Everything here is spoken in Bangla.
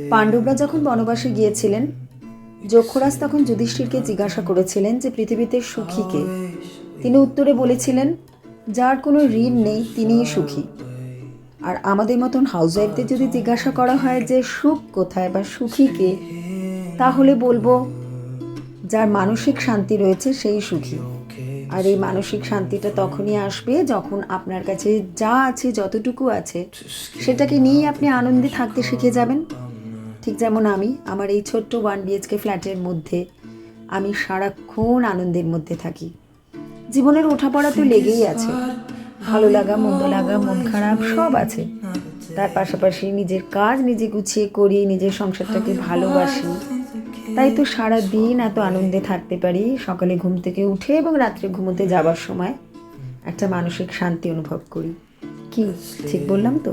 পাণ্ডবরা যখন বনবাসে গিয়েছিলেন, যক্ষরাজ তখন যুধিষ্ঠিরকে জিজ্ঞাসা করেছিলেন যে পৃথিবীতে সুখী কে। তিনি উত্তরে বলেছিলেন, যার কোনো ঋণ নেই তিনিই সুখী। আর আমাদের মতন হাউসওয়াইফদের যদি জিজ্ঞাসা করা হয় যে সুখ কোথায় বা সুখী কে, তাহলে বলবো যার মানসিক শান্তি রয়েছে সেই সুখী। আর এই মানসিক শান্তিটা তখনই আসবে যখন আপনার কাছে যা আছে, যতটুকু আছে, সেটাকে নিয়েই আপনি আনন্দে থাকতে শিখে যাবেন। ঠিক যেমন আমি আমার এই ছোট্ট 1 BHK ফ্ল্যাটের মধ্যে আমি সারাক্ষণ আনন্দের মধ্যে থাকি। জীবনের ওঠাপড়া তো লেগেই আছে, ভালো লাগা, মন্দ লাগা, মন খারাপ সব আছে। তার পাশাপাশি নিজের কাজ নিজে গুছিয়ে করি, নিজের সংসারটাকে ভালোবাসি, তাই তো সারা দিন এত আনন্দে থাকতে পারি। সকালে ঘুম থেকে উঠে এবং রাত্রে ঘুমোতে যাবার সময় একটা মানসিক শান্তি অনুভব করি। কি ঠিক বললাম তো?